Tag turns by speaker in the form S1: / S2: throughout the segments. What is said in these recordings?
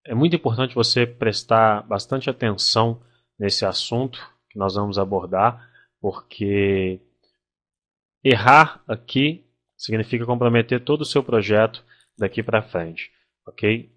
S1: É muito importante você prestar bastante atenção nesse assunto que nós vamos abordar, porque errar aqui significa comprometer todo o seu projeto daqui para frente, ok?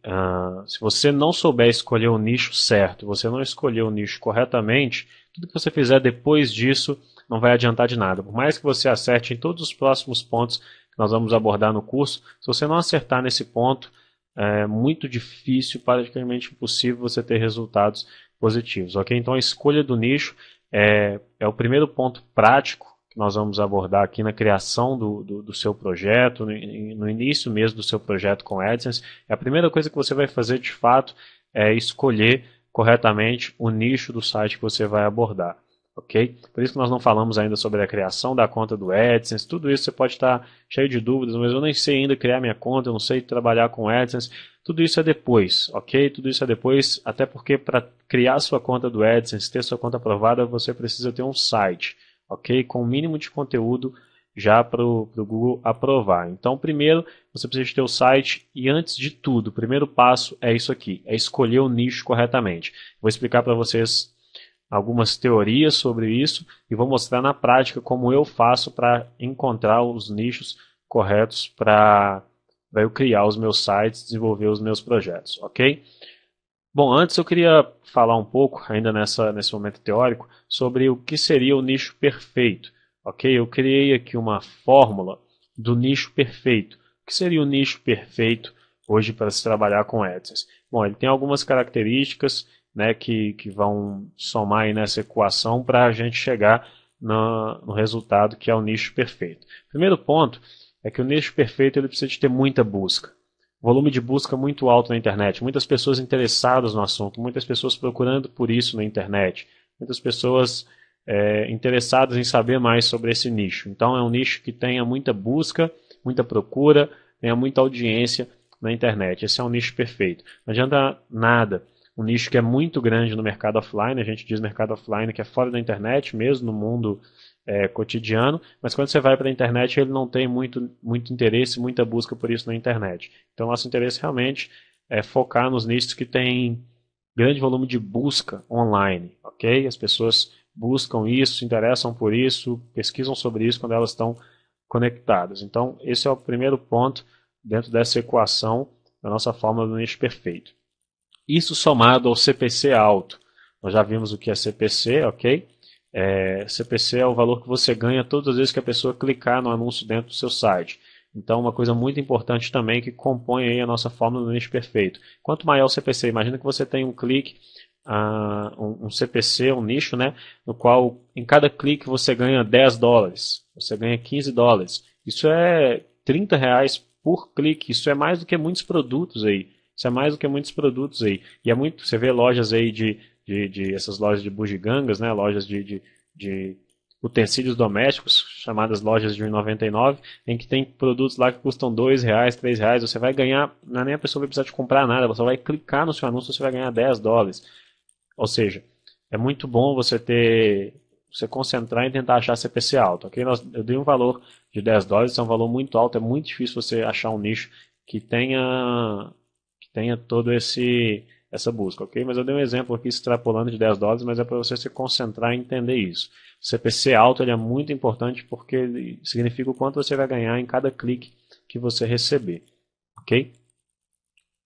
S1: Se você não souber escolher o nicho certo, você não escolher o nicho corretamente, tudo que você fizer depois disso não vai adiantar de nada. Por mais que você acerte em todos os próximos pontos que nós vamos abordar no curso, se você não acertar nesse ponto, é muito difícil, praticamente impossível você ter resultados positivos, ok? Então a escolha do nicho é o primeiro ponto prático que nós vamos abordar aqui na criação do seu projeto, no início mesmo do seu projeto com AdSense. A primeira coisa que você vai fazer de fato é escolher corretamente o nicho do site que você vai abordar. Ok? Por isso que nós não falamos ainda sobre a criação da conta do AdSense, tudo isso você pode estar cheio de dúvidas, mas eu nem sei ainda criar minha conta, eu não sei trabalhar com AdSense, tudo isso é depois, ok? Tudo isso é depois, até porque para criar sua conta do AdSense, ter sua conta aprovada, você precisa ter um site, ok? Com o mínimo de conteúdo já para o Google aprovar. Então, primeiro, você precisa ter o site e, antes de tudo, o primeiro passo é isso aqui, é escolher o nicho corretamente. Vou explicar para vocês algumas teorias sobre isso e vou mostrar na prática como eu faço para encontrar os nichos corretos para eu criar os meus sites, desenvolver os meus projetos, ok? Bom, antes eu queria falar um pouco, ainda nesse momento teórico, sobre o que seria o nicho perfeito, ok? Eu criei aqui uma fórmula do nicho perfeito. O que seria o nicho perfeito hoje para se trabalhar com AdSense? Bom, ele tem algumas características, né, que vão somar aí nessa equação para a gente chegar no resultado que é o nicho perfeito. Primeiro ponto é que o nicho perfeito ele precisa de ter muita busca. Volume de busca muito alto na internet, muitas pessoas interessadas no assunto, muitas pessoas procurando por isso na internet, muitas pessoas interessadas em saber mais sobre esse nicho. Então é um nicho que tenha muita busca, muita procura, tenha muita audiência na internet. Esse é um nicho perfeito. Não adianta nada um nicho que é muito grande no mercado offline, a gente diz mercado offline que é fora da internet, mesmo no mundo cotidiano, mas quando você vai para a internet ele não tem muito interesse, muita busca por isso na internet. Então nosso interesse realmente é focar nos nichos que têm grande volume de busca online, ok? As pessoas buscam isso, se interessam por isso, pesquisam sobre isso quando elas estão conectadas. Então esse é o primeiro ponto dentro dessa equação da nossa fórmula do nicho perfeito. Isso somado ao CPC alto. Nós já vimos o que é CPC, ok? CPC é o valor que você ganha todas as vezes que a pessoa clicar no anúncio dentro do seu site. Então, uma coisa muito importante também que compõe aí a nossa fórmula do nicho perfeito. Quanto maior o CPC, imagina que você tem um clique, um CPC, um nicho, né, no qual em cada clique você ganha $10, você ganha $15. Isso é R$ 30 por clique, isso é mais do que muitos produtos aí. Isso é mais do que muitos produtos aí. E é muito, você vê lojas aí de essas lojas de bugigangas, né? Lojas de utensílios domésticos, chamadas lojas de R$ 1,99, em que tem produtos lá que custam R$ 2, R$ 3. Você vai ganhar, não é nem a pessoa vai precisar de comprar nada, você vai clicar no seu anúncio, você vai ganhar $10. Ou seja, é muito bom você concentrar em tentar achar CPC alto. Ok? Eu dei um valor de $10, é um valor muito alto, é muito difícil você achar um nicho que tenha todo essa busca, ok? Mas eu dei um exemplo aqui extrapolando de $10, mas é para você se concentrar em entender isso. O CPC alto ele é muito importante porque ele significa o quanto você vai ganhar em cada clique que você receber, ok?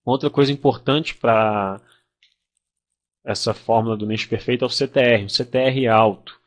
S1: Outra coisa importante para essa fórmula do nicho perfeito é o CTR. O CTR alto,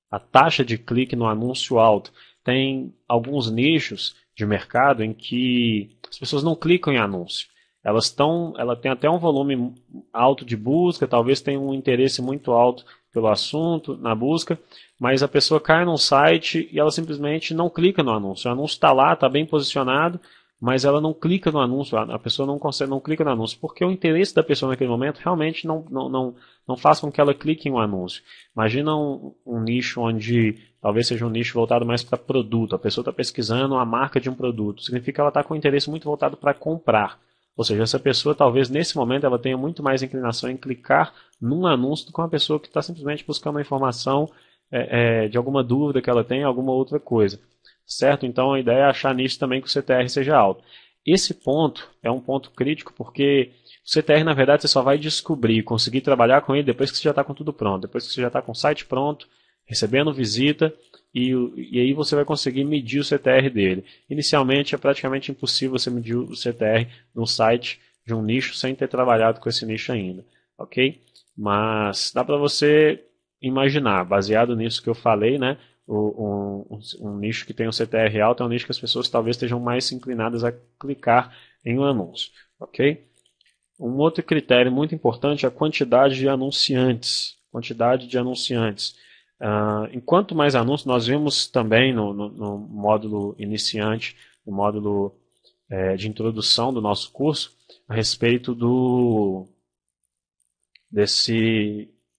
S1: a taxa de clique no anúncio alto. Tem alguns nichos de mercado em que as pessoas não clicam em anúncio. Ela tem até um volume alto de busca, talvez tenha um interesse muito alto pelo assunto, na busca, mas a pessoa cai num site e ela simplesmente não clica no anúncio. O anúncio está lá, está bem posicionado, mas ela não clica no anúncio, a pessoa não consegue, não clica no anúncio, porque o interesse da pessoa naquele momento realmente não faz com que ela clique em um anúncio. Imagina um nicho onde talvez seja um nicho voltado mais para produto, a pessoa está pesquisando a marca de um produto, significa que ela está com um interesse muito voltado para comprar. Ou seja, essa pessoa talvez nesse momento ela tenha muito mais inclinação em clicar num anúncio do que uma pessoa que está simplesmente buscando uma informação de alguma dúvida que ela tem, alguma outra coisa. Certo? Então a ideia é achar nisso também que o CTR seja alto. Esse ponto é um ponto crítico porque o CTR, na verdade, você só vai descobrir, conseguir trabalhar com ele depois que você já está com tudo pronto, depois que você já está com o site pronto, recebendo visita, e aí você vai conseguir medir o CTR dele. Inicialmente é praticamente impossível você medir o CTR num site de um nicho sem ter trabalhado com esse nicho ainda, ok? Mas dá para você imaginar, baseado nisso que eu falei, né? Um nicho que tem um CTR alto é um nicho que as pessoas talvez estejam mais inclinadas a clicar em um anúncio, ok? Um outro critério muito importante é a quantidade de anunciantes. Quantidade de anunciantes. Enquanto mais anúncios, nós vimos também no módulo iniciante, no módulo de introdução do nosso curso, a respeito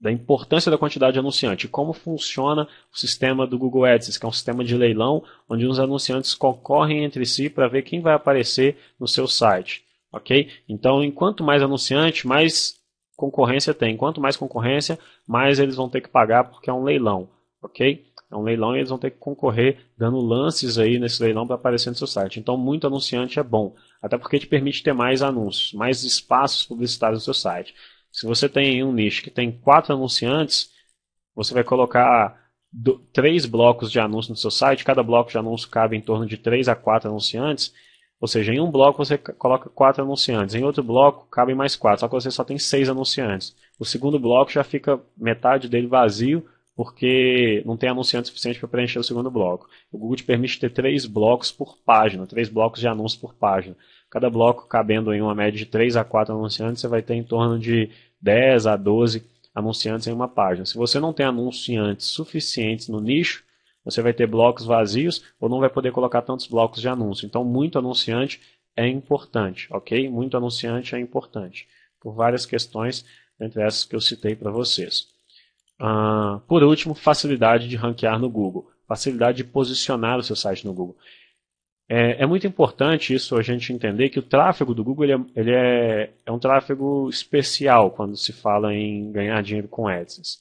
S1: da importância da quantidade de anunciante, como funciona o sistema do Google Ads, que é um sistema de leilão, onde os anunciantes concorrem entre si para ver quem vai aparecer no seu site. Ok? Então, enquanto mais anunciante, mais concorrência tem. Quanto mais concorrência, mais eles vão ter que pagar, porque é um leilão. Ok? É um leilão e eles vão ter que concorrer dando lances aí nesse leilão para aparecer no seu site. Então, muito anunciante é bom, até porque te permite ter mais anúncios, mais espaços publicitários no seu site. Se você tem um nicho que tem 4 anunciantes, você vai colocar 3 blocos de anúncio no seu site, cada bloco de anúncio cabe em torno de 3 a 4 anunciantes, ou seja, em um bloco você coloca 4 anunciantes, em outro bloco cabem mais 4, só que você só tem 6 anunciantes. O segundo bloco já fica metade dele vazio, porque não tem anunciante suficiente para preencher o segundo bloco. O Google te permite ter 3 blocos por página, 3 blocos de anúncio por página. Cada bloco cabendo em uma média de 3 a 4 anunciantes, você vai ter em torno de 10 a 12 anunciantes em uma página. Se você não tem anunciantes suficientes no nicho, você vai ter blocos vazios ou não vai poder colocar tantos blocos de anúncio. Então, muito anunciante é importante, ok? Muito anunciante é importante, por várias questões, entre essas que eu citei para vocês. Por último, facilidade de ranquear no Google, facilidade de posicionar o seu site no Google. É muito importante isso a gente entender que o tráfego do Google ele é um tráfego especial quando se fala em ganhar dinheiro com AdSense.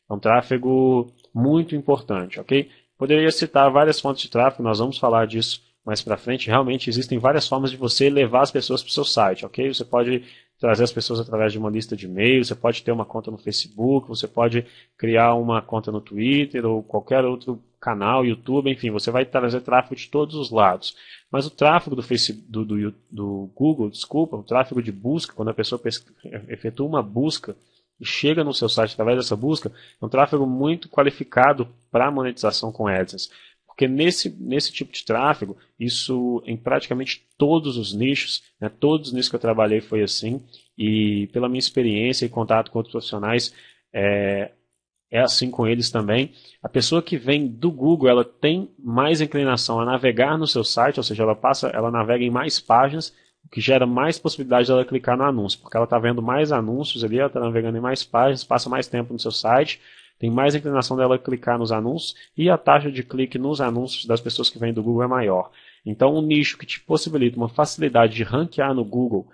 S1: É um tráfego muito importante, ok? Poderia citar várias fontes de tráfego, nós vamos falar disso mais para frente. Realmente existem várias formas de você levar as pessoas para o seu site, ok? Você pode trazer as pessoas através de uma lista de e-mail, você pode ter uma conta no Facebook, você pode criar uma conta no Twitter ou qualquer outro canal, YouTube, enfim, você vai trazer tráfego de todos os lados. Mas o tráfego do Google, desculpa, o tráfego de busca, quando a pessoa efetua uma busca e chega no seu site através dessa busca, é um tráfego muito qualificado para monetização com AdSense. Porque nesse tipo de tráfego, isso em praticamente todos os nichos, né, todos os nichos que eu trabalhei foi assim, e pela minha experiência e contato com outros profissionais, é assim com eles também. A pessoa que vem do Google, ela tem mais inclinação a navegar no seu site, ou seja, ela navega em mais páginas, o que gera mais possibilidade dela clicar no anúncio, porque ela está vendo mais anúncios ali, ela está navegando em mais páginas, passa mais tempo no seu site, tem mais inclinação dela clicar nos anúncios e a taxa de clique nos anúncios das pessoas que vêm do Google é maior. Então, um nicho que te possibilita uma facilidade de ranquear no Google,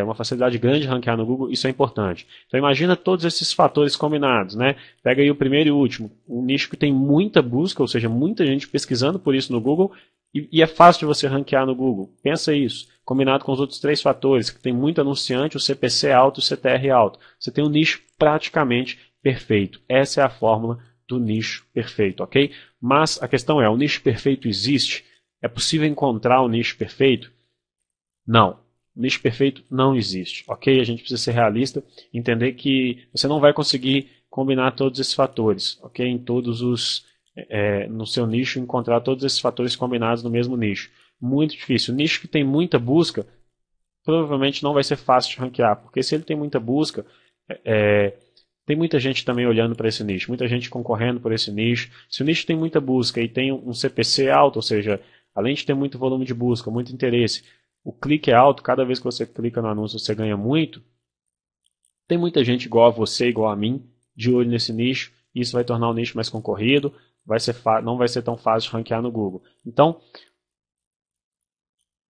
S1: uma facilidade grande de ranquear no Google, isso é importante. Então, imagina todos esses fatores combinados, né? Pega aí o primeiro e o último, um nicho que tem muita busca, ou seja, muita gente pesquisando por isso no Google, e é fácil de você ranquear no Google. Pensa isso, combinado com os outros 3 fatores, que tem muito anunciante, o CPC alto e o CTR alto. Você tem um nicho praticamente perfeito. Essa é a fórmula do nicho perfeito, ok? Mas a questão é, o nicho perfeito existe? É possível encontrar o nicho perfeito? Não. O nicho perfeito não existe, ok? A gente precisa ser realista, entender que você não vai conseguir combinar todos esses fatores, ok? No seu nicho, encontrar todos esses fatores combinados no mesmo nicho. Muito difícil. O nicho que tem muita busca, provavelmente não vai ser fácil de ranquear, porque se ele tem muita busca, tem muita gente também olhando para esse nicho, muita gente concorrendo por esse nicho. Se o nicho tem muita busca e tem um CPC alto, ou seja, além de ter muito volume de busca, muito interesse, o clique é alto, cada vez que você clica no anúncio você ganha muito, tem muita gente igual a você, igual a mim, de olho nesse nicho, e isso vai tornar o nicho mais concorrido, não vai ser tão fácil de ranquear no Google. Então,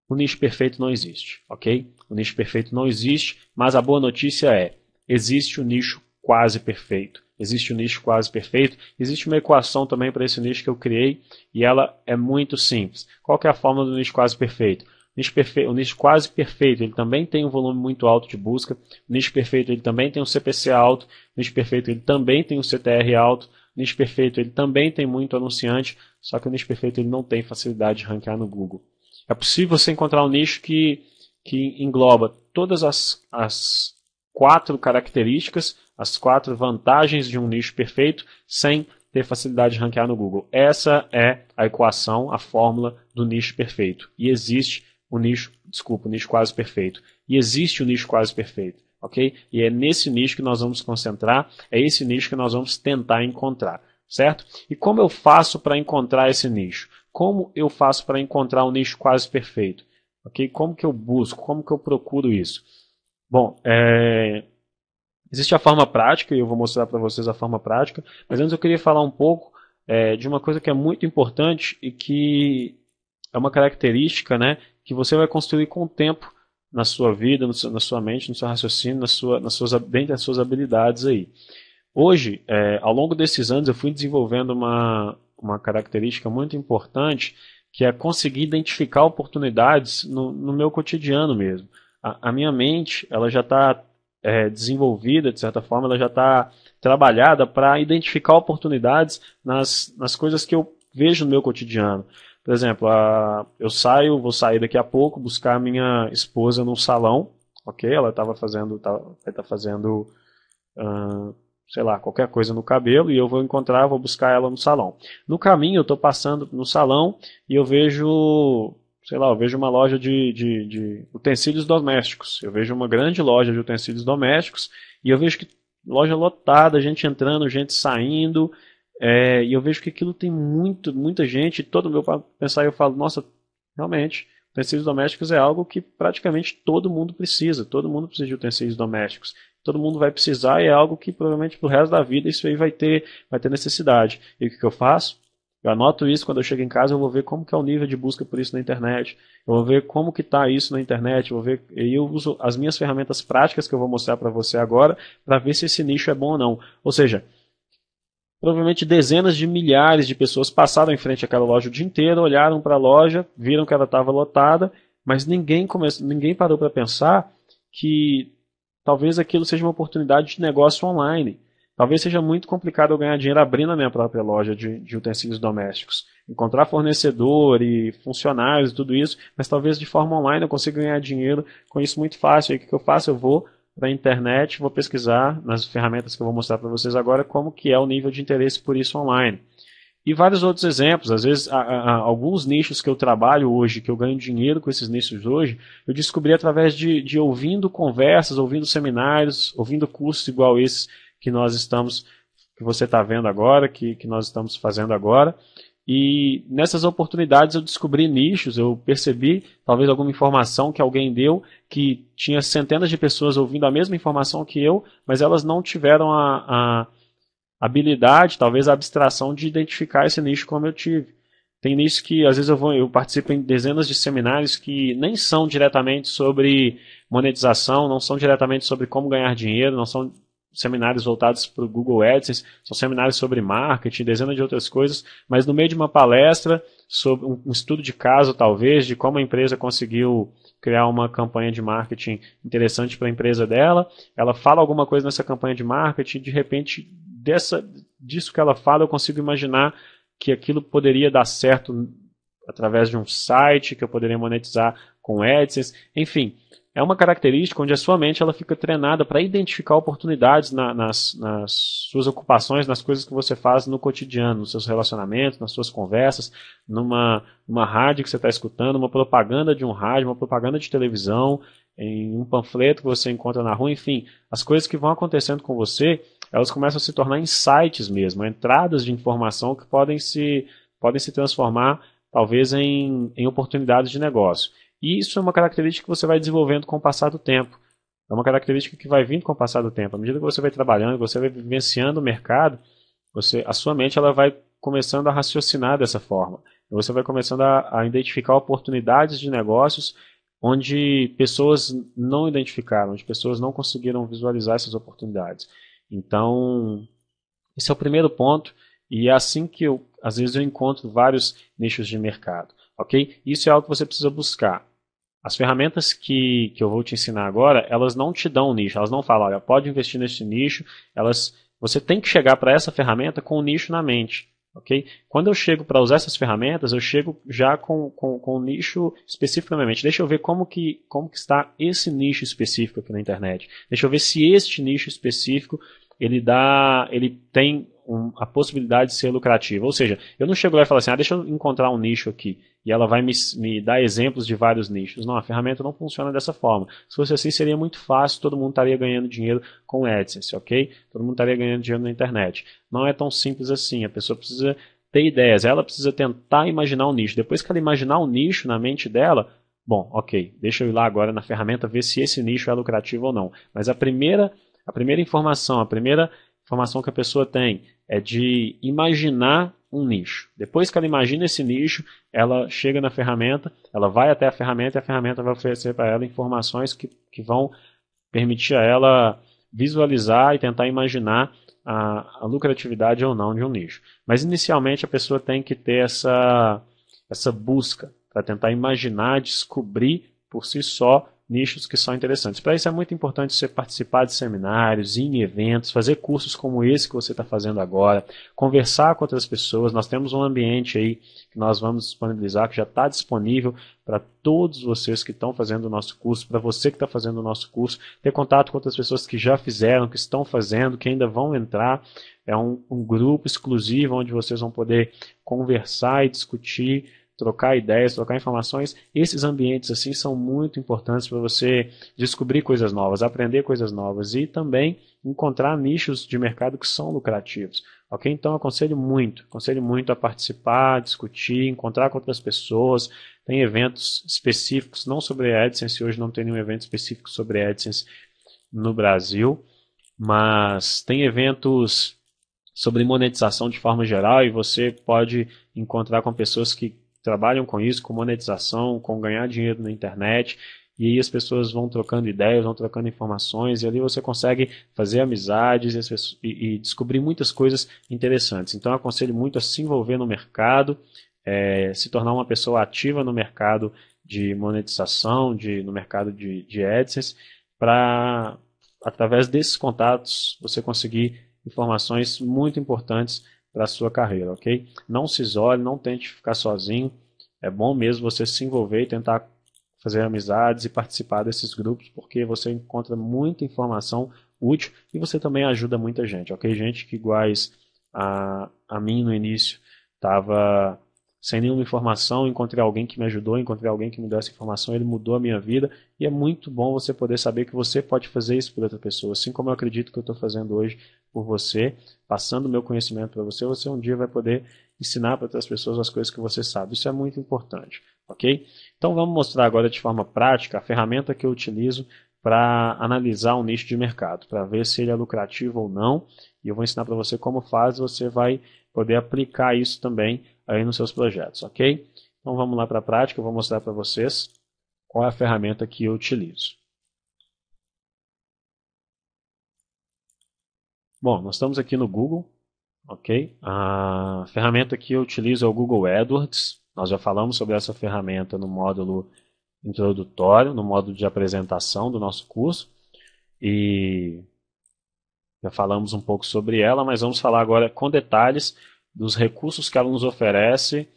S1: o nicho perfeito não existe, ok? O nicho perfeito não existe, mas a boa notícia é, existe o nicho quase perfeito. existe o nicho quase perfeito. Existe uma equação também para esse nicho que eu criei e ela é muito simples. Qual que é a fórmula do nicho quase perfeito? O nicho quase perfeito, ele também tem um volume muito alto de busca. O nicho perfeito, ele também tem um CPC alto. O nicho perfeito, ele também tem um CTR alto. O nicho perfeito, ele também tem muito anunciante, só que o nicho perfeito ele não tem facilidade de ranquear no Google. É possível você encontrar um nicho que engloba todas as 4 características, as 4 vantagens de um nicho perfeito, sem ter facilidade de ranquear no Google. Essa é a equação, a fórmula do nicho perfeito. E existe o nicho quase perfeito. E existe o nicho quase perfeito, ok? E é nesse nicho que nós vamos concentrar, é esse nicho que nós vamos tentar encontrar, certo? E como eu faço para encontrar esse nicho? Como eu faço para encontrar um nicho quase perfeito? Ok? Como que eu busco? Como que eu procuro isso? Bom, existe a forma prática, e eu vou mostrar para vocês a forma prática, mas antes eu queria falar um pouco de uma coisa que é muito importante e que é uma característica, né, que você vai construir com o tempo na sua vida, na sua mente, no seu raciocínio, dentro das suas habilidades aí. Hoje, ao longo desses anos, eu fui desenvolvendo uma característica muito importante, que é conseguir identificar oportunidades no meu cotidiano mesmo. A minha mente, ela já está desenvolvida, de certa forma, ela já está trabalhada para identificar oportunidades nas coisas que eu vejo no meu cotidiano. Por exemplo, vou sair daqui a pouco, buscar a minha esposa num salão, ok? Ela vai estar fazendo sei lá, qualquer coisa no cabelo e eu vou buscar ela no salão. No caminho eu estou passando no salão e eu vejo, sei lá, eu vejo uma loja de utensílios domésticos. Eu vejo uma grande loja de utensílios domésticos e eu vejo que loja lotada, gente entrando, gente saindo, e eu vejo que aquilo tem muita gente, todo meu pensar eu falo, nossa, realmente, utensílios domésticos é algo que praticamente todo mundo precisa de utensílios domésticos. Todo mundo vai precisar e é algo que provavelmente pro resto da vida isso aí vai ter necessidade. E o que eu faço? Eu anoto isso quando eu chego em casa, eu vou ver como que é o nível de busca por isso na internet. Eu vou ver como que está isso na internet, e eu uso as minhas ferramentas práticas que eu vou mostrar para você agora, para ver se esse nicho é bom ou não. Ou seja, provavelmente dezenas de milhares de pessoas passaram em frente àquela loja o dia inteiro, olharam para a loja, viram que ela estava lotada, mas ninguém parou para pensar que talvez aquilo seja uma oportunidade de negócio online. Talvez seja muito complicado eu ganhar dinheiro abrindo a minha própria loja de utensílios domésticos. Encontrar fornecedor e funcionários e tudo isso, mas talvez de forma online eu consiga ganhar dinheiro com isso muito fácil. Aí o que eu faço? Eu vou para a internet, vou pesquisar nas ferramentas que eu vou mostrar para vocês agora como que é o nível de interesse por isso online. E vários outros exemplos, às vezes alguns nichos que eu trabalho hoje, que eu ganho dinheiro com esses nichos hoje, eu descobri através de ouvindo conversas, ouvindo seminários, ouvindo cursos igual esses que você está vendo agora, que nós estamos fazendo agora. E nessas oportunidades eu descobri nichos, eu percebi talvez alguma informação que alguém deu, que tinha centenas de pessoas ouvindo a mesma informação que eu, mas elas não tiveram a habilidade, talvez a abstração de identificar esse nicho como eu tive. Tem nichos que às vezes eu participo em dezenas de seminários que nem são diretamente sobre monetização, não são diretamente sobre como ganhar dinheiro, não são seminários voltados para o Google AdSense, são seminários sobre marketing, dezenas de outras coisas, mas no meio de uma palestra, sobre um estudo de caso talvez, de como a empresa conseguiu criar uma campanha de marketing interessante para a empresa dela, ela fala alguma coisa nessa campanha de marketing, de repente disso que ela fala eu consigo imaginar que aquilo poderia dar certo através de um site, que eu poderia monetizar com AdSense, enfim. É uma característica onde a sua mente ela fica treinada para identificar oportunidades nas suas ocupações, nas coisas que você faz no cotidiano, nos seus relacionamentos, nas suas conversas, numa rádio que você está escutando, uma propaganda de um rádio, uma propaganda de televisão, em um panfleto que você encontra na rua, enfim, as coisas que vão acontecendo com você, elas começam a se tornar insights mesmo, entradas de informação que podem se transformar talvez em oportunidades de negócio. E isso é uma característica que você vai desenvolvendo com o passar do tempo. É uma característica que vai vindo com o passar do tempo. À medida que você vai trabalhando, você vai vivenciando o mercado, a sua mente ela vai começando a raciocinar dessa forma. Você vai começando a identificar oportunidades de negócios onde pessoas não identificaram, onde pessoas não conseguiram visualizar essas oportunidades. Então, Esse é o primeiro ponto e é assim que às vezes eu encontro vários nichos de mercado, ok? Isso é algo que você precisa buscar. As ferramentas que eu vou te ensinar agora, elas não te dão um nicho, elas não falam, olha, pode investir nesse nicho, você tem que chegar para essa ferramenta com o nicho na mente. Ok? Quando eu chego para usar essas ferramentas, eu chego já com um nicho específico na minha mente. Deixa eu ver como que está esse nicho específico aqui na internet. Deixa eu ver se este nicho específico ele tem a possibilidade de ser lucrativo. Ou seja, eu não chego lá e falo assim, deixa eu encontrar um nicho aqui e ela vai me dar exemplos de vários nichos. Não, a ferramenta não funciona dessa forma. Se fosse assim, seria muito fácil, todo mundo estaria ganhando dinheiro com AdSense, ok? Todo mundo estaria ganhando dinheiro na internet. Não é tão simples assim, a pessoa precisa ter ideias, ela precisa tentar imaginar um nicho. Depois que ela imaginar um nicho na mente dela, bom, ok, deixa eu ir lá agora na ferramenta ver se esse nicho é lucrativo ou não. Mas a primeira informação que a pessoa tem é de imaginar um nicho. Depois que ela imagina esse nicho, ela chega na ferramenta, ela vai até a ferramenta e a ferramenta vai oferecer para ela informações que vão permitir a ela visualizar e tentar imaginar a lucratividade ou não de um nicho. Mas inicialmente a pessoa tem que ter essa busca para tentar imaginar, descobrir por si só nichos que são interessantes. Para isso é muito importante você participar de seminários, ir em eventos, fazer cursos como esse que você está fazendo agora, conversar com outras pessoas. Nós temos um ambiente aí que nós vamos disponibilizar, que já está disponível para todos vocês que estão fazendo o nosso curso, para você que está fazendo o nosso curso, ter contato com outras pessoas que já fizeram, que estão fazendo, que ainda vão entrar. É um grupo exclusivo onde vocês vão poder conversar e discutir, trocar ideias, trocar informações. Esses ambientes assim são muito importantes para você descobrir coisas novas, aprender coisas novas e também encontrar nichos de mercado que são lucrativos. Ok? Então aconselho muito a participar, discutir, encontrar com outras pessoas. Tem eventos específicos, não sobre AdSense, hoje não tem nenhum evento específico sobre AdSense no Brasil, mas tem eventos sobre monetização de forma geral e você pode encontrar com pessoas que trabalham com isso, com monetização, com ganhar dinheiro na internet, e aí as pessoas vão trocando ideias, vão trocando informações, e ali você consegue fazer amizades e descobrir muitas coisas interessantes. Então eu aconselho muito a se envolver no mercado, se tornar uma pessoa ativa no mercado de monetização, no mercado de AdSense, para, através desses contatos, você conseguir informações muito importantes para a sua carreira, ok? Não se isole, não tente ficar sozinho. É bom mesmo você se envolver e tentar fazer amizades e participar desses grupos, porque você encontra muita informação útil e você também ajuda muita gente, ok? Gente que iguais a mim no início estava sem nenhuma informação, encontrei alguém que me ajudou, encontrei alguém que me deu essa informação, ele mudou a minha vida e é muito bom você poder saber que você pode fazer isso por outra pessoa, assim como eu acredito que eu estou fazendo hoje por você, passando o meu conhecimento para você, você um dia vai poder ensinar para outras pessoas as coisas que você sabe. Isso é muito importante, ok? Então vamos mostrar agora de forma prática a ferramenta que eu utilizo para analisar um nicho de mercado, para ver se ele é lucrativo ou não, e eu vou ensinar para você como faz, você vai poder aplicar isso também aí nos seus projetos, ok? Então vamos lá para a prática, eu vou mostrar para vocês qual é a ferramenta que eu utilizo. Bom, nós estamos aqui no Google, ok? A ferramenta que eu utilizo é o Google AdWords. Nós já falamos sobre essa ferramenta no módulo introdutório, no módulo de apresentação do nosso curso. E já falamos um pouco sobre ela, mas vamos falar agora com detalhes dos recursos que ela nos oferece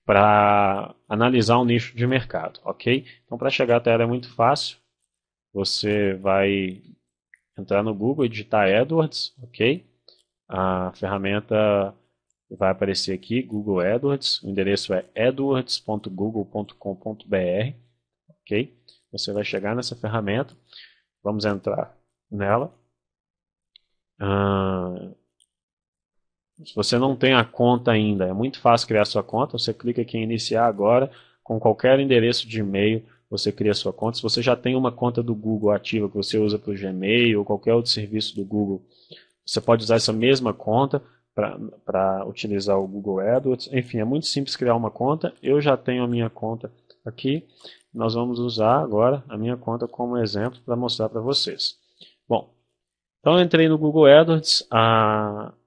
S1: para analisar um nicho de mercado, ok? Então, para chegar até ela é muito fácil. Você vai entrar no Google e digitar AdWords, ok? A ferramenta vai aparecer aqui, Google AdWords. O endereço é adwords.google.com.br, ok? Você vai chegar nessa ferramenta. Vamos entrar nela. Se você não tem a conta ainda, é muito fácil criar sua conta. Você clica aqui em iniciar agora, com qualquer endereço de e-mail, você cria sua conta. Se você já tem uma conta do Google ativa que você usa para o Gmail ou qualquer outro serviço do Google, você pode usar essa mesma conta para utilizar o Google AdWords. Enfim, é muito simples criar uma conta. Eu já tenho a minha conta aqui. Nós vamos usar agora a minha conta como exemplo para mostrar para vocês. Bom, então eu entrei no Google AdWords.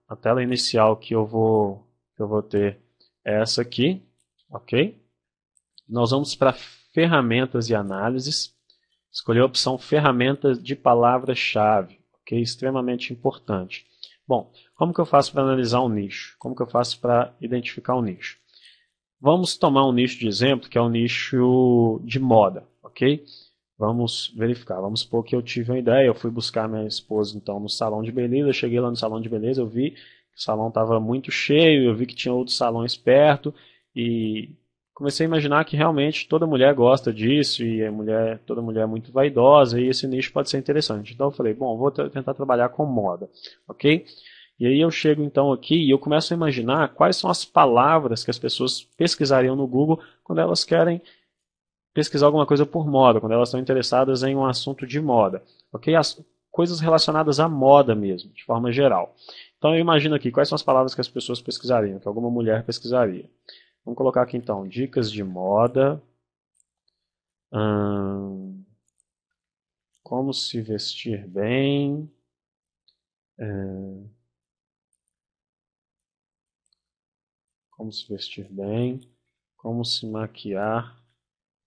S1: a tela inicial que eu vou ter é essa aqui, ok? Nós vamos para ferramentas e análises, escolher a opção ferramentas de palavra-chave, ok? Extremamente importante. Bom, como que eu faço para analisar um nicho? Como que eu faço para identificar um nicho? Vamos tomar um nicho de exemplo, que é o nicho de moda, ok? Vamos verificar. Vamos supor que eu tive uma ideia, eu fui buscar minha esposa então no salão de beleza, eu cheguei lá no salão de beleza, eu vi que o salão estava muito cheio, eu vi que tinha outros salões perto e comecei a imaginar que realmente toda mulher gosta disso e toda mulher é muito vaidosa e esse nicho pode ser interessante. Então eu falei, bom, vou tentar trabalhar com moda, ok? E aí eu chego então aqui e eu começo a imaginar quais são as palavras que as pessoas pesquisariam no Google quando elas querem pesquisar alguma coisa por moda, quando elas estão interessadas em um assunto de moda, ok? As coisas relacionadas à moda mesmo, de forma geral. Então eu imagino aqui quais são as palavras que as pessoas pesquisariam, que alguma mulher pesquisaria. Vamos colocar aqui então, dicas de moda, como se vestir bem, como se vestir bem, como se maquiar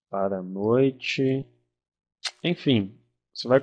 S1: para a noite, enfim, você vai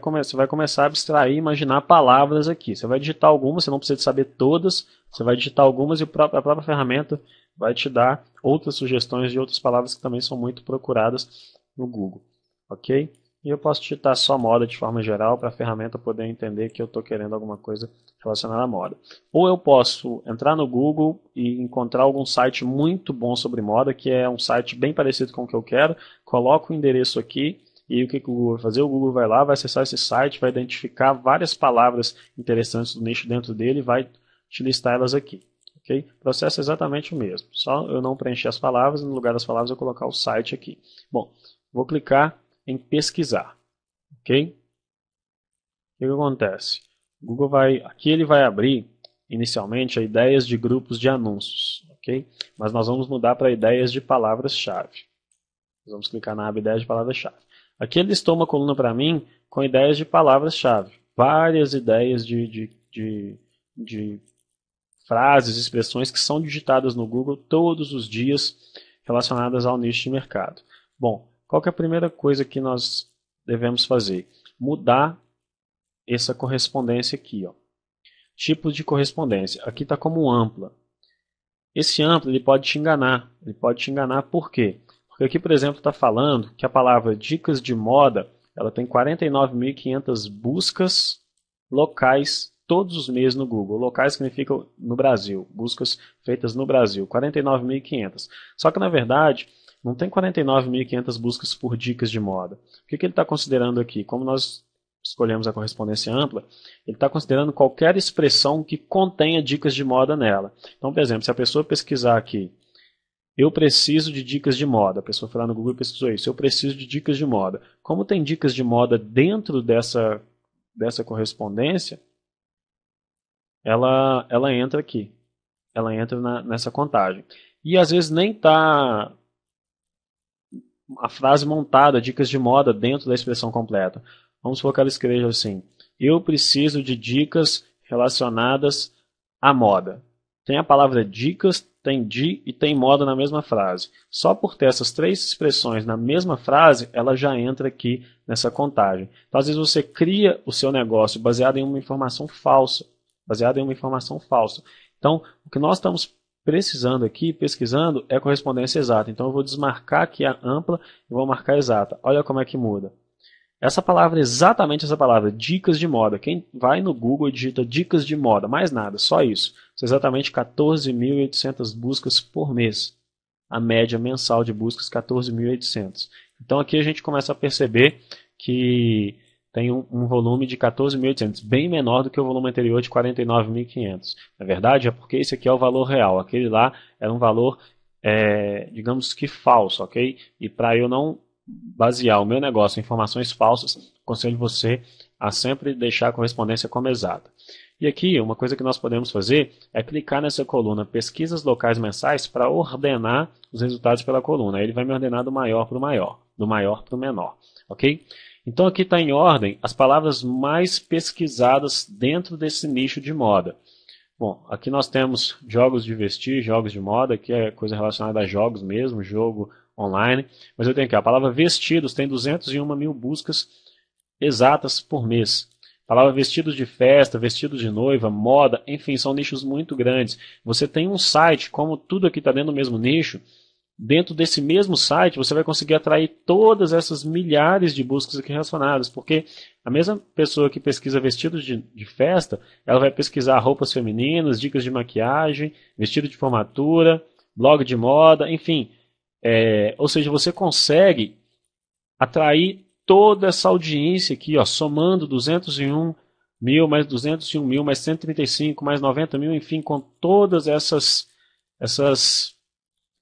S1: começar a abstrair e imaginar palavras aqui. Você vai digitar algumas, você não precisa saber todas, você vai digitar algumas e a própria ferramenta vai te dar outras sugestões de outras palavras que também são muito procuradas no Google, ok? E eu posso digitar só moda de forma geral para a ferramenta poder entender que eu estou querendo alguma coisa relacionada à moda. Ou eu posso entrar no Google e encontrar algum site muito bom sobre moda, que é um site bem parecido com o que eu quero, coloco o endereço aqui e o que o Google vai fazer? O Google vai lá, vai acessar esse site, vai identificar várias palavras interessantes do nicho dentro dele e vai te listar elas aqui. Okay? O processo é exatamente o mesmo, só eu não preencher as palavras, no lugar das palavras eu colocar o site aqui. Bom, vou clicar em pesquisar. Ok? O que acontece? O Google aqui ele vai abrir inicialmente ideias de grupos de anúncios, ok? Mas nós vamos mudar para ideias de palavras-chave. Nós vamos clicar na aba ideias de palavras-chave. Aqui ele listou uma coluna para mim com ideias de palavras-chave, várias ideias de frases, expressões que são digitadas no Google todos os dias relacionadas ao nicho de mercado. Bom, qual que é a primeira coisa que nós devemos fazer? Mudar essa correspondência aqui. Ó. Tipos de correspondência. Aqui está como ampla. Esse amplo ele pode te enganar. Ele pode te enganar por quê? Porque aqui, por exemplo, está falando que a palavra dicas de moda ela tem 49.500 buscas locais todos os meses no Google. Locais significa no Brasil. Buscas feitas no Brasil. 49.500. Só que, na verdade, não tem 49.500 buscas por dicas de moda. O que ele está considerando aqui? Como nós escolhemos a correspondência ampla, ele está considerando qualquer expressão que contenha dicas de moda nela. Então, por exemplo, se a pessoa pesquisar aqui, eu preciso de dicas de moda, a pessoa foi lá no Google e pesquisou isso, eu preciso de dicas de moda. Como tem dicas de moda dentro dessa correspondência, ela entra aqui, ela entra nessa contagem. E às vezes nem está a frase montada, dicas de moda, dentro da expressão completa. Vamos supor que ela escreva assim, eu preciso de dicas relacionadas à moda. Tem a palavra dicas, tem de e tem moda na mesma frase. Só por ter essas três expressões na mesma frase, ela já entra aqui nessa contagem. Então, às vezes você cria o seu negócio baseado em uma informação falsa. Então, o que nós estamos precisando aqui, pesquisando, é correspondência exata. Então, eu vou desmarcar aqui a ampla e vou marcar exata. Olha como é que muda. Essa palavra, exatamente essa palavra, dicas de moda. Quem vai no Google e digita dicas de moda, mais nada, só isso. São exatamente 14.800 buscas por mês. A média mensal de buscas, 14.800. Então aqui a gente começa a perceber que tem um volume de 14.800, bem menor do que o volume anterior de 49.500. Na verdade, é porque esse aqui é o valor real. Aquele lá era um valor, digamos que falso, ok? E para eu não basear o meu negócio em informações falsas, aconselho você a sempre deixar a correspondência como exata. E aqui, uma coisa que nós podemos fazer é clicar nessa coluna pesquisas locais mensais para ordenar os resultados pela coluna. Aí ele vai me ordenar do maior para o maior, do maior para o menor. Ok? Então aqui está em ordem as palavras mais pesquisadas dentro desse nicho de moda. Bom, aqui nós temos jogos de vestir, jogos de moda, que é coisa relacionada a jogos mesmo, jogo online. Mas eu tenho aqui a palavra vestidos, tem 201 mil buscas exatas por mês. A palavra vestidos de festa, vestidos de noiva, moda, enfim, são nichos muito grandes. Você tem um site, como tudo aqui está dentro do mesmo nicho, dentro desse mesmo site você vai conseguir atrair todas essas milhares de buscas aqui relacionadas, porque a mesma pessoa que pesquisa vestidos de festa, ela vai pesquisar roupas femininas, dicas de maquiagem, vestido de formatura, blog de moda, enfim. Ou seja, você consegue atrair toda essa audiência aqui, ó, somando 201 mil, mais 201 mil, mais 135, mais 90 mil, enfim, com todas essas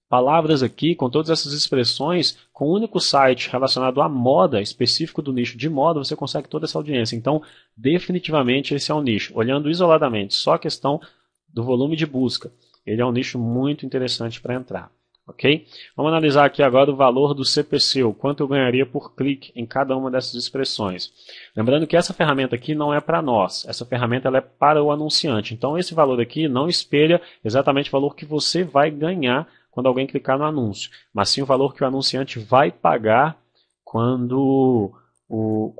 S1: palavras aqui, com todas essas expressões, com um único site relacionado à moda, específico do nicho de moda, você consegue toda essa audiência. Então, definitivamente esse é um nicho. Olhando isoladamente, só a questão do volume de busca, ele é um nicho muito interessante para entrar. Ok? Vamos analisar aqui agora o valor do CPC, o quanto eu ganharia por clique em cada uma dessas expressões. Lembrando que essa ferramenta aqui não é para nós, essa ferramenta ela é para o anunciante. Então esse valor aqui não espelha exatamente o valor que você vai ganhar quando alguém clicar no anúncio, mas sim o valor que o anunciante vai pagar quando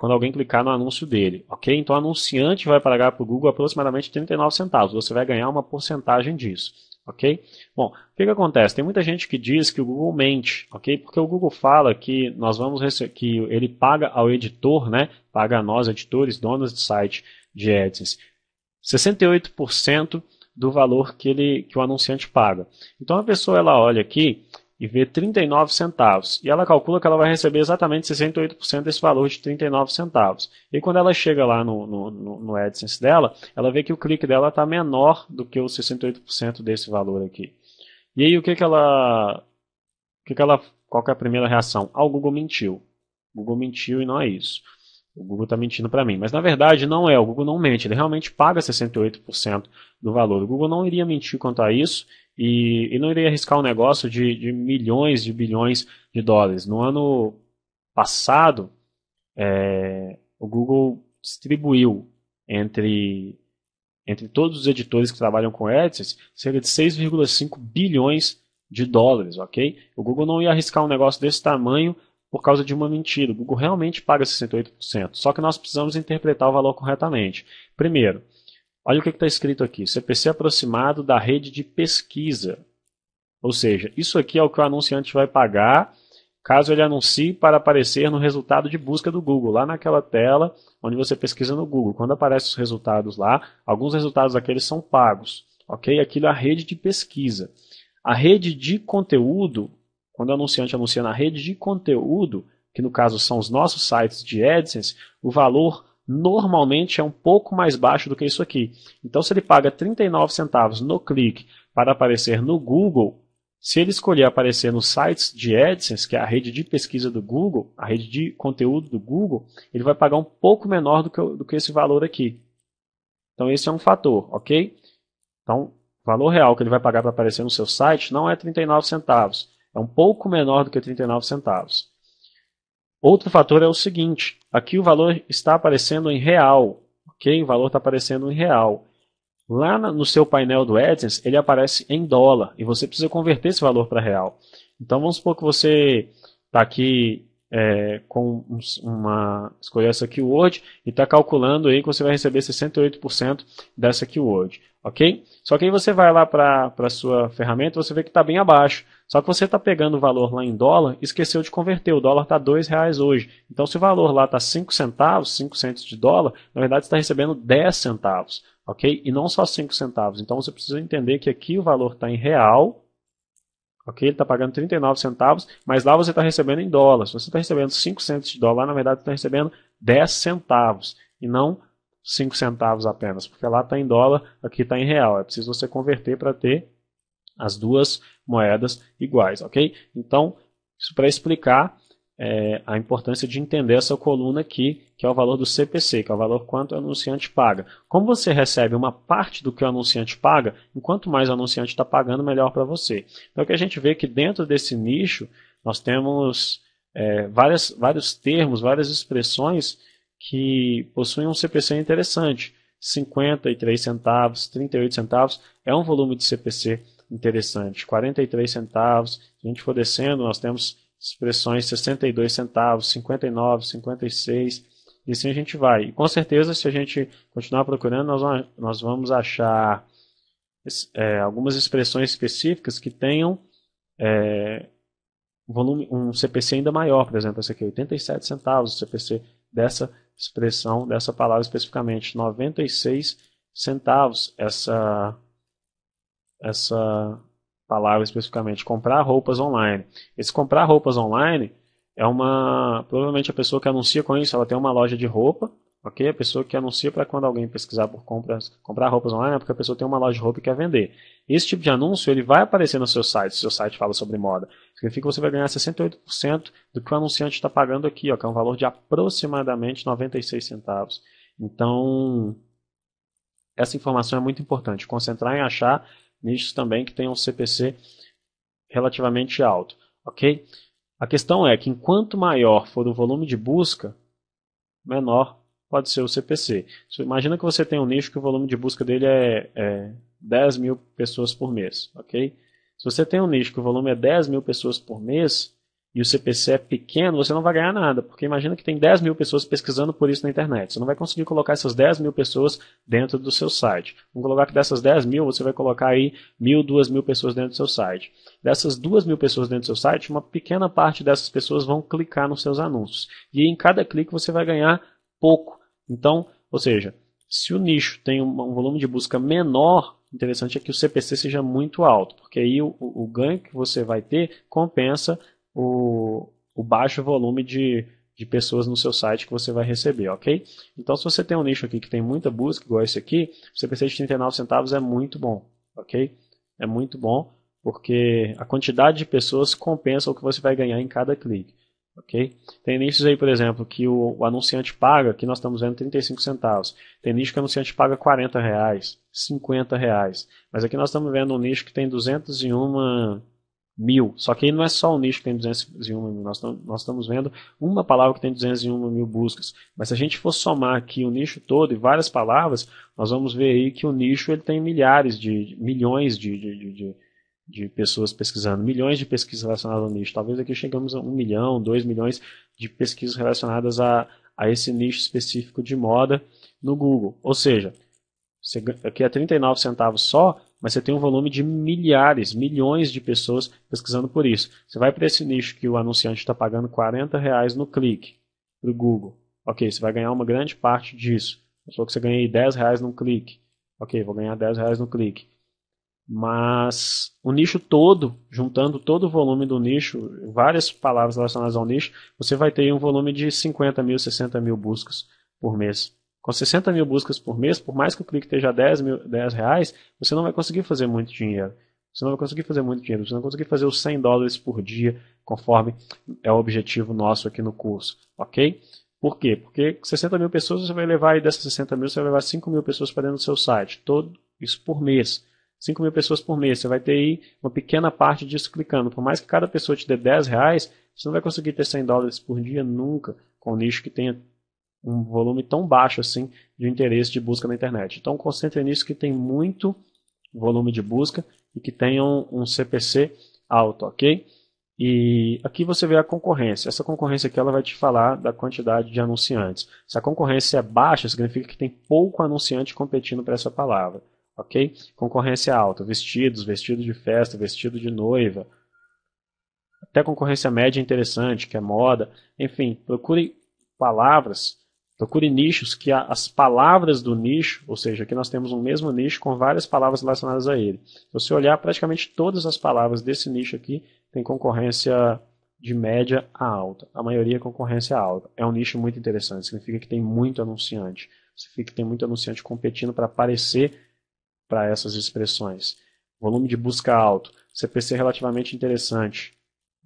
S1: alguém clicar no anúncio dele. Ok? Então o anunciante vai pagar para o Google aproximadamente 39 centavos, você vai ganhar uma porcentagem disso. Ok? Bom, o que acontece? Tem muita gente que diz que o Google mente, ok? Porque o Google fala que que ele paga ao editor, né? Paga a nós, editores, donos de site de AdSense, 68% do valor que o anunciante paga. Então a pessoa ela olha aqui e vê 39 centavos. E ela calcula que ela vai receber exatamente 68% desse valor de 39 centavos. E quando ela chega lá no AdSense dela, ela vê que o clique dela está menor do que os 68% desse valor aqui. E aí qual que é a primeira reação? Ah, o Google mentiu. O Google mentiu e não é isso. O Google está mentindo para mim. Mas na verdade não é, o Google não mente, ele realmente paga 68% do valor. O Google não iria mentir quanto a isso e não iria arriscar um negócio de milhões de bilhões de dólares. No ano passado, o Google distribuiu entre todos os editores que trabalham com AdSense cerca de 6,5 bilhões de dólares, ok? O Google não ia arriscar um negócio desse tamanho por causa de uma mentira. O Google realmente paga 68%, só que nós precisamos interpretar o valor corretamente. Primeiro, olha o que está escrito aqui, CPC aproximado da rede de pesquisa. Ou seja, isso aqui é o que o anunciante vai pagar caso ele anuncie para aparecer no resultado de busca do Google, lá naquela tela onde você pesquisa no Google. Quando aparecem os resultados lá, alguns resultados daqueles são pagos. Ok? Aquilo é a rede de pesquisa. A rede de conteúdo, quando o anunciante anuncia na rede de conteúdo, que no caso são os nossos sites de AdSense, o valor normalmente é um pouco mais baixo do que isso aqui. Então, se ele paga 39 centavos no clique para aparecer no Google, se ele escolher aparecer nos sites de AdSense, que é a rede de pesquisa do Google, a rede de conteúdo do Google, ele vai pagar um pouco menor do que esse valor aqui. Então, esse é um fator, ok? Então, o valor real que ele vai pagar para aparecer no seu site não é 39 centavos. É um pouco menor do que 39 centavos. Outro fator é o seguinte, aqui o valor está aparecendo em real, ok? O valor está aparecendo em real. Lá no seu painel do AdSense, ele aparece em dólar e você precisa converter esse valor para real. Então vamos supor que você está aqui com escolher essa keyword e está calculando aí que você vai receber 68% dessa keyword, ok? Só que aí você vai lá para a sua ferramenta e você vê que está bem abaixo. Só que você está pegando o valor lá em dólar e esqueceu de converter. O dólar está R$2 hoje. Então se o valor lá está 5 centavos, 5 centos de dólar, na verdade você está recebendo 10 centavos. Ok? E não só 5 centavos. Então você precisa entender que aqui o valor está em real. Ok? Ele está pagando 39 centavos, mas lá você está recebendo em dólar. Se você está recebendo 5 centos de dólar, na verdade você está recebendo 10 centavos. E não 5 centavos apenas. Porque lá está em dólar, aqui está em real. É preciso você converter para ter as duas moedas iguais. Ok? Então, isso para explicar a importância de entender essa coluna aqui, que é o valor do CPC, que é o valor quanto o anunciante paga. Como você recebe uma parte do que o anunciante paga, enquanto mais o anunciante está pagando, melhor para você. Então o que a gente vê é que dentro desse nicho, nós temos vários termos, várias expressões que possuem um CPC interessante. 53 centavos, 38 centavos, é um volume de CPC interessante. 43 centavos, se a gente for descendo, nós temos expressões 62 centavos, 59, 56, e assim a gente vai. E com certeza, se a gente continuar procurando, nós vamos achar algumas expressões específicas que tenham um CPC ainda maior. Por exemplo, esse aqui, 87 centavos, o CPC dessa expressão, dessa palavra especificamente. 96 centavos, essa palavra especificamente. Comprar roupas online. Esse comprar roupas online provavelmente a pessoa que anuncia com isso, ela tem uma loja de roupa, ok? A pessoa que anuncia para quando alguém pesquisar por comprar roupas online é porque a pessoa tem uma loja de roupa e quer vender. Esse tipo de anúncio ele vai aparecer no seu site, se o seu site fala sobre moda. Significa que você vai ganhar 68% do que o anunciante está pagando aqui, ó, que é um valor de aproximadamente 96 centavos. Então, essa informação é muito importante. Concentrar em achar nichos também que tenham um CPC relativamente alto, ok? A questão é que enquanto maior for o volume de busca, menor pode ser o CPC. Imagina que você tem um nicho que o volume de busca dele é 10 mil pessoas por mês, ok? Se você tem um nicho que o volume é 10 mil pessoas por mês e o CPC é pequeno, você não vai ganhar nada, porque imagina que tem 10 mil pessoas pesquisando por isso na internet. Você não vai conseguir colocar essas 10 mil pessoas dentro do seu site. Vamos colocar que dessas 10 mil, você vai colocar aí 1.000, 2.000 pessoas dentro do seu site. Dessas 2.000 pessoas dentro do seu site, uma pequena parte dessas pessoas vão clicar nos seus anúncios. E em cada clique você vai ganhar pouco. Então, ou seja, se o nicho tem um volume de busca menor, interessante é que o CPC seja muito alto, porque aí o ganho que você vai ter compensa o baixo volume de pessoas no seu site que você vai receber, ok? Então, se você tem um nicho aqui que tem muita busca, igual esse aqui, o CPC de 39 centavos é muito bom, ok? É muito bom, porque a quantidade de pessoas compensa o que você vai ganhar em cada clique, ok? Tem nichos aí, por exemplo, que o anunciante paga, que nós estamos vendo 35 centavos. Tem nicho que o anunciante paga 40 reais, 50 reais. Mas aqui nós estamos vendo um nicho que tem 201 mil. Só que aí não é só um nicho que tem 201 mil. Nós estamos vendo uma palavra que tem 201 mil buscas. Mas se a gente for somar aqui o nicho todo e várias palavras, nós vamos ver aí que o nicho ele tem milhões de pessoas pesquisando, milhões de pesquisas relacionadas ao nicho. Talvez aqui chegamos a 1 milhão, 2 milhões de pesquisas relacionadas a esse nicho específico de moda no Google. Ou seja, aqui é 39 centavos só, mas você tem um volume de milhares, milhões de pessoas pesquisando por isso. Você vai para esse nicho que o anunciante está pagando 40 reais no clique para o Google. Ok, você vai ganhar uma grande parte disso. Só que você ganha 10 reais no clique. Ok, vou ganhar 10 reais no clique. Mas o nicho todo, juntando todo o volume do nicho, várias palavras relacionadas ao nicho, você vai ter um volume de 50 mil, 60 mil buscas por mês. Com 60 mil buscas por mês, por mais que o clique esteja 10 reais, você não vai conseguir fazer muito dinheiro. Você não vai conseguir fazer muito dinheiro. Você não vai conseguir fazer os 100 dólares por dia, conforme é o objetivo nosso aqui no curso. Ok? Por quê? Porque 60 mil pessoas você vai levar, e dessas 60 mil você vai levar 5 mil pessoas para dentro do seu site. Todo isso por mês. 5 mil pessoas por mês. Você vai ter aí uma pequena parte disso clicando. Por mais que cada pessoa te dê 10 reais, você não vai conseguir ter 100 dólares por dia nunca, com um nicho que tenha um volume tão baixo assim de interesse de busca na internet. Então concentre nisso que tem muito volume de busca e que tenham um CPC alto, ok? E aqui você vê a concorrência. Essa concorrência aqui ela vai te falar da quantidade de anunciantes. Se a concorrência é baixa, significa que tem pouco anunciante competindo para essa palavra, ok? Concorrência alta, vestidos, vestido de festa, vestido de noiva. Até concorrência média é interessante, que é moda. Enfim, procure palavras. Procure nichos que as palavras do nicho, ou seja, aqui nós temos um mesmo nicho com várias palavras relacionadas a ele. Se você olhar, praticamente todas as palavras desse nicho aqui tem concorrência de média a alta. A maioria é concorrência alta. É um nicho muito interessante, significa que tem muito anunciante. Significa que tem muito anunciante competindo para aparecer para essas expressões. Volume de busca alto. CPC relativamente interessante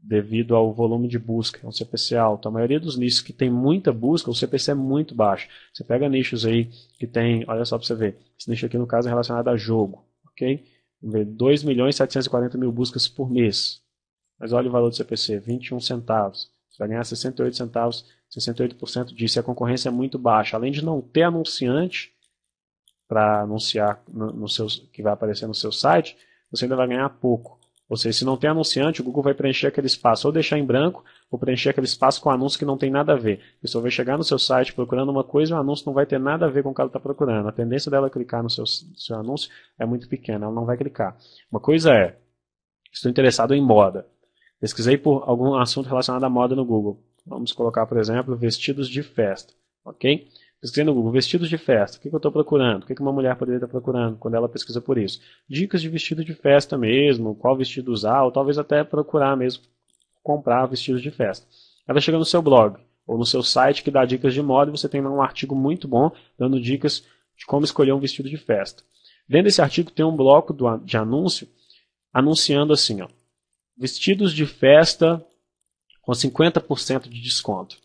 S1: devido ao volume de busca, é um CPC alto. A maioria dos nichos que tem muita busca, o CPC é muito baixo. Você pega nichos aí que tem, olha só para você ver, esse nicho aqui no caso é relacionado a jogo, ok? Vamos ver, 2 milhões e 740 mil buscas por mês. Mas olha o valor do CPC, 21 centavos. Você vai ganhar 68 centavos, 68% disso, e a concorrência é muito baixa. Além de não ter anunciante, para anunciar que vai aparecer no seu site, você ainda vai ganhar pouco. Ou seja, se não tem anunciante, o Google vai preencher aquele espaço, ou deixar em branco, ou preencher aquele espaço com anúncio que não tem nada a ver. A pessoa vai chegar no seu site procurando uma coisa e o anúncio não vai ter nada a ver com o que ela está procurando. A tendência dela clicar no seu anúncio é muito pequena, ela não vai clicar. Uma coisa é, estou interessado em moda. Pesquisei por algum assunto relacionado à moda no Google. Vamos colocar, por exemplo, vestidos de festa. Ok? Pesquisei no Google, vestidos de festa. O que eu estou procurando? O que uma mulher poderia estar procurando quando ela pesquisa por isso? Dicas de vestido de festa mesmo, qual vestido usar, ou talvez até procurar mesmo comprar vestidos de festa. Ela chega no seu blog, ou no seu site que dá dicas de moda, e você tem lá um artigo muito bom, dando dicas de como escolher um vestido de festa. Dentro desse artigo tem um bloco de anúncio, anunciando assim, ó, vestidos de festa com 50% de desconto.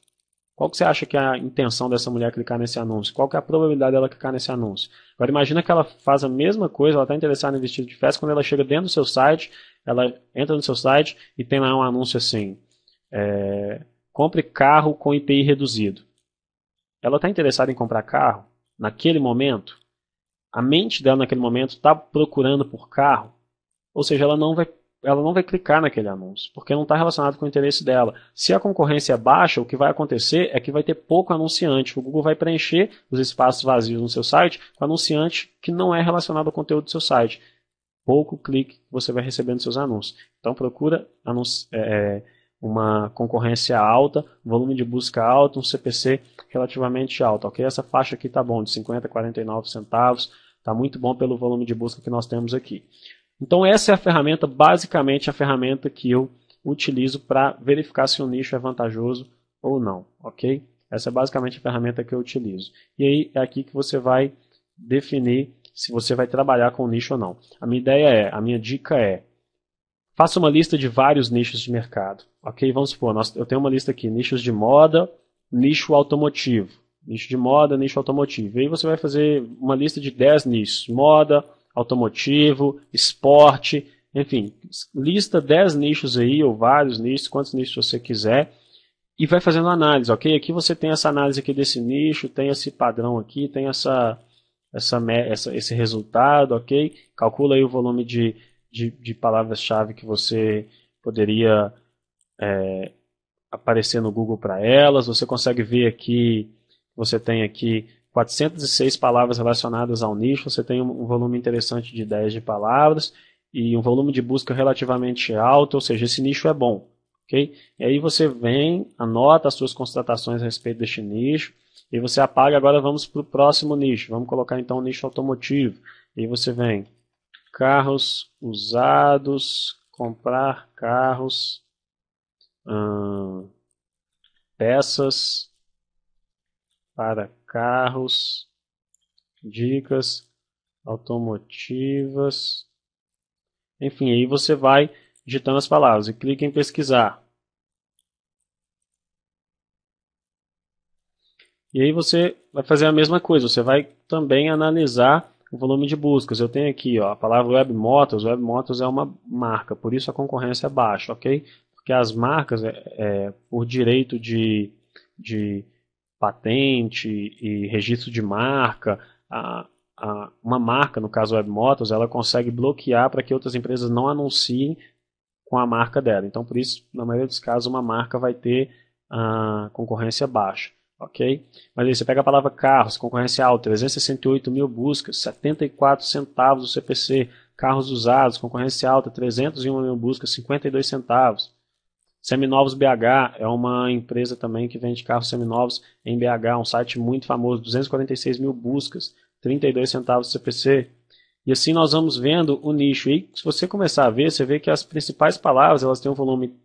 S1: Qual que você acha que é a intenção dessa mulher clicar nesse anúncio? Qual que é a probabilidade dela clicar nesse anúncio? Agora imagina que ela faz a mesma coisa, ela está interessada em vestido de festa, quando ela chega dentro do seu site, ela entra no seu site e tem lá um anúncio assim, compre carro com IPI reduzido. Ela está interessada em comprar carro naquele momento? A mente dela naquele momento está procurando por carro? Ou seja, ela não vai clicar naquele anúncio, porque não está relacionado com o interesse dela. Se a concorrência é baixa, o que vai acontecer é que vai ter pouco anunciante. O Google vai preencher os espaços vazios no seu site com anunciante que não é relacionado ao conteúdo do seu site. Pouco clique que você vai receber nos seus anúncios. Então procura uma concorrência alta, volume de busca alto, um CPC relativamente alto. Ok? Essa faixa aqui está bom, de 50 a 49 centavos. Está muito bom pelo volume de busca que nós temos aqui. Então essa é a ferramenta, basicamente a ferramenta que eu utilizo para verificar se o nicho é vantajoso ou não, ok? Essa é basicamente a ferramenta que eu utilizo. E aí é aqui que você vai definir se você vai trabalhar com nicho ou não. A minha dica é, faça uma lista de vários nichos de mercado, ok? Vamos supor, eu tenho uma lista aqui, nichos de moda, nicho automotivo. Nicho de moda, nicho automotivo. E aí você vai fazer uma lista de 10 nichos, moda, automotivo, esporte, enfim, lista 10 nichos aí, ou vários nichos, quantos nichos você quiser, e vai fazendo análise, ok? Aqui você tem essa análise aqui desse nicho, tem esse padrão aqui, tem esse resultado, ok? Calcula aí o volume de palavras-chave que você poderia aparecer no Google para elas, você consegue ver aqui, você tem aqui 406 palavras relacionadas ao nicho, você tem um volume interessante de 10 de palavras e um volume de busca relativamente alto, ou seja, esse nicho é bom. Okay? E aí você vem, anota as suas constatações a respeito deste nicho e você apaga. Agora vamos para o próximo nicho, vamos colocar então o nicho automotivo. E aí você vem, carros usados, comprar carros, peças para carros, dicas automotivas, enfim, aí você vai digitando as palavras e clica em pesquisar. E aí você vai fazer a mesma coisa, você vai também analisar o volume de buscas. Eu tenho aqui a palavra Web Motors é uma marca, por isso a concorrência é baixa, ok? Porque as marcas, por direito de patente e registro de marca, uma marca, no caso Web Motors, ela consegue bloquear para que outras empresas não anunciem com a marca dela. Então, por isso, na maioria dos casos, uma marca vai ter concorrência baixa. Ok? Mas aí você pega a palavra carros, concorrência alta, 368 mil buscas, 74 centavos o CPC. Carros usados, concorrência alta, 301 mil buscas, 52 centavos. Seminovos BH é uma empresa também que vende carros seminovos em BH, um site muito famoso, 246 mil buscas, 32 centavos CPC. E assim nós vamos vendo o nicho. E se você começar a ver, você vê que as principais palavras elas têm um volume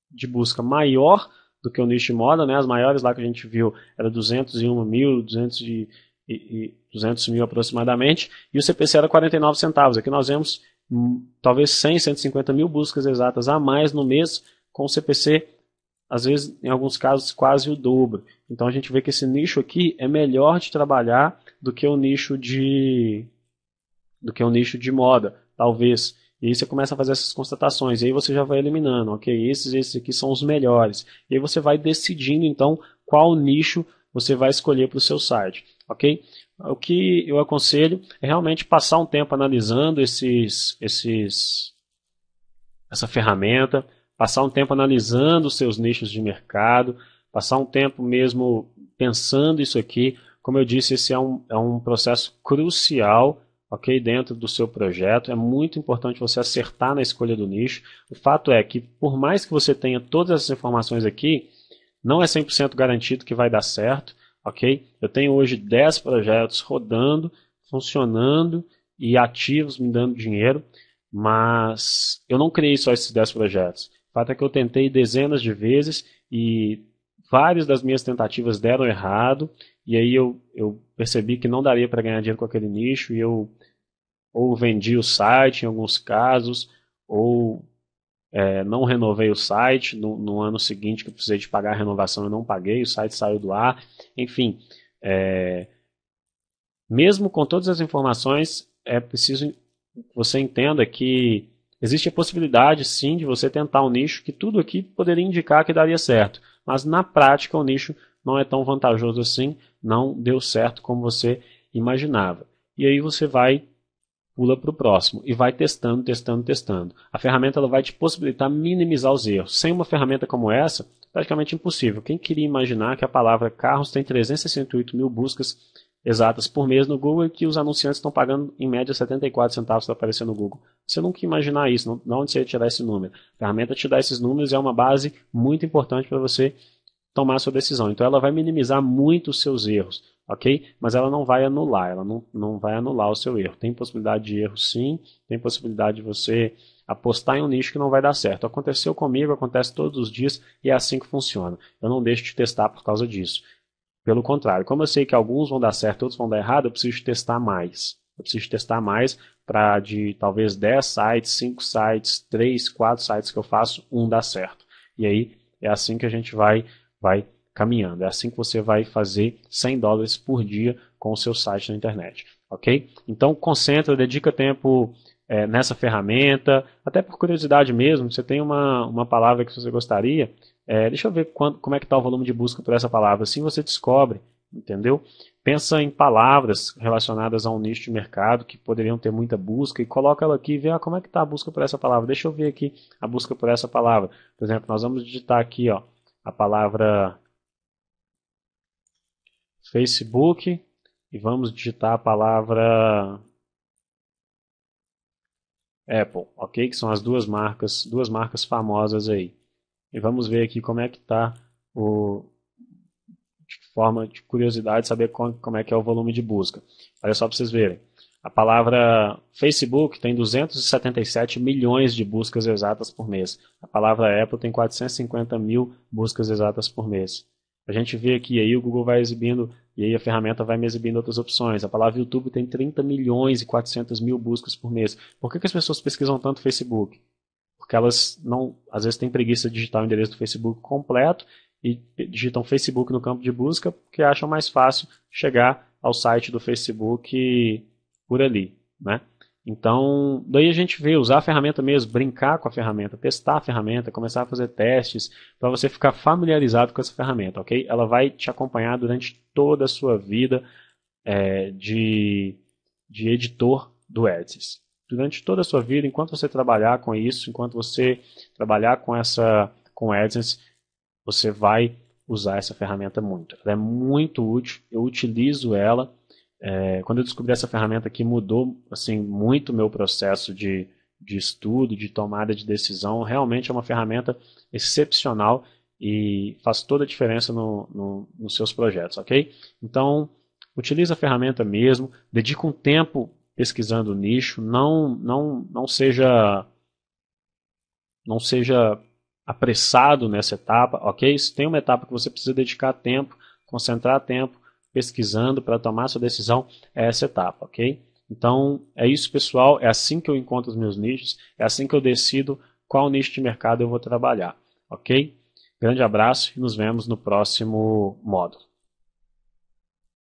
S1: de busca maior do que o nicho de moda, né? As maiores lá que a gente viu era 201 mil, 200 mil aproximadamente, e o CPC era 49 centavos. Aqui nós vemos talvez 100, 150 mil buscas exatas a mais no mês, com o CPC, às vezes, em alguns casos, quase o dobro. Então a gente vê que esse nicho aqui é melhor de trabalhar do que o nicho de moda, talvez. E aí você começa a fazer essas constatações, e aí você já vai eliminando, ok, esses aqui são os melhores. E aí você vai decidindo, então, qual nicho você vai escolher para o seu site, ok? o que eu aconselho é realmente passar um tempo analisando essa ferramenta, passar um tempo analisando os seus nichos de mercado, passar um tempo mesmo pensando isso aqui. Como eu disse, esse é um processo crucial, ok, dentro do seu projeto. É muito importante você acertar na escolha do nicho. O fato é que, por mais que você tenha todas essas informações aqui, não é 100% garantido que vai dar certo, ok? Eu tenho hoje 10 projetos rodando, funcionando e ativos, me dando dinheiro, mas eu não criei só esses 10 projetos. O fato é que eu tentei dezenas de vezes e várias das minhas tentativas deram errado, e aí eu percebi que não daria para ganhar dinheiro com aquele nicho, e eu ou vendi o site em alguns casos, ou não renovei o site. No ano seguinte que eu precisei de pagar a renovação, eu não paguei, o site saiu do ar. Enfim, mesmo com todas as informações, é preciso que você entenda que existe a possibilidade, sim, de você tentar um nicho que tudo aqui poderia indicar que daria certo. Mas na prática o nicho não é tão vantajoso assim, não deu certo como você imaginava. E aí você pula para o próximo e vai testando, testando, testando. A ferramenta ela vai te possibilitar minimizar os erros. Sem uma ferramenta como essa, praticamente impossível. Quem queria imaginar que a palavra carros tem 368 mil buscas exatas por mês no Google e que os anunciantes estão pagando em média 74 centavos para aparecer no Google? Você nunca ia imaginar isso, de onde você ia tirar esse número? A ferramenta te dá esses números e é uma base muito importante para você tomar a sua decisão. Então ela vai minimizar muito os seus erros, ok? Mas ela não vai anular, ela não vai anular o seu erro. Tem possibilidade de erro, sim, tem possibilidade de você apostar em um nicho que não vai dar certo. Aconteceu comigo, acontece todos os dias e é assim que funciona. Eu não deixo de testar por causa disso. Pelo contrário, como eu sei que alguns vão dar certo, outros vão dar errado, eu preciso testar mais. Eu preciso testar mais para de talvez 10 sites, 5 sites, 3, 4 sites que eu faço, um dar certo. E aí é assim que a gente vai caminhando. É assim que você vai fazer $100 por dia com o seu site na internet, ok? Então concentra, dedica tempo nessa ferramenta, até por curiosidade mesmo. Você tem uma palavra que você gostaria, deixa eu ver como é que está o volume de busca por essa palavra. Assim você descobre, entendeu? Pensa em palavras relacionadas a um nicho de mercado que poderiam ter muita busca e coloca ela aqui e vê como é que está a busca por essa palavra. Deixa eu ver aqui a busca por essa palavra. Por exemplo, nós vamos digitar aqui a palavra Facebook e vamos digitar a palavra Apple, ok? Que são as duas marcas famosas aí. E vamos ver aqui como é que está de forma de curiosidade, saber como é que é o volume de busca. Olha só para vocês verem. A palavra Facebook tem 277 milhões de buscas exatas por mês. A palavra Apple tem 450 mil buscas exatas por mês. A gente vê aqui, aí o Google vai exibindo, e aí a ferramenta vai me exibindo outras opções. A palavra YouTube tem 30 milhões e 400 mil buscas por mês. Por que as pessoas pesquisam tanto Facebook? Porque elas não, às vezes têm preguiça de digitar o endereço do Facebook completo e digitam Facebook no campo de busca porque acham mais fácil chegar ao site do Facebook por ali, né? Então, daí a gente vê, usar a ferramenta mesmo, brincar com a ferramenta, testar a ferramenta, começar a fazer testes, para você ficar familiarizado com essa ferramenta, ok? Ela vai te acompanhar durante toda a sua vida de editor do AdSense. Durante toda a sua vida, enquanto você trabalhar com isso, enquanto você trabalhar com o AdSense, você vai usar essa ferramenta muito. Ela é muito útil, eu utilizo ela. Quando eu descobri essa ferramenta aqui, mudou assim, muito o meu processo de estudo, de tomada de decisão. Realmente é uma ferramenta excepcional e faz toda a diferença nos seus projetos, ok? Então, utilize a ferramenta mesmo, dedique um tempo pesquisando o nicho, não seja apressado nessa etapa, ok? Se tem uma etapa que você precisa dedicar tempo, concentrar tempo, pesquisando para tomar sua decisão, é essa etapa, ok? Então, é isso, pessoal. É assim que eu encontro os meus nichos, é assim que eu decido qual nicho de mercado eu vou trabalhar, ok? Grande abraço e nos vemos no próximo módulo.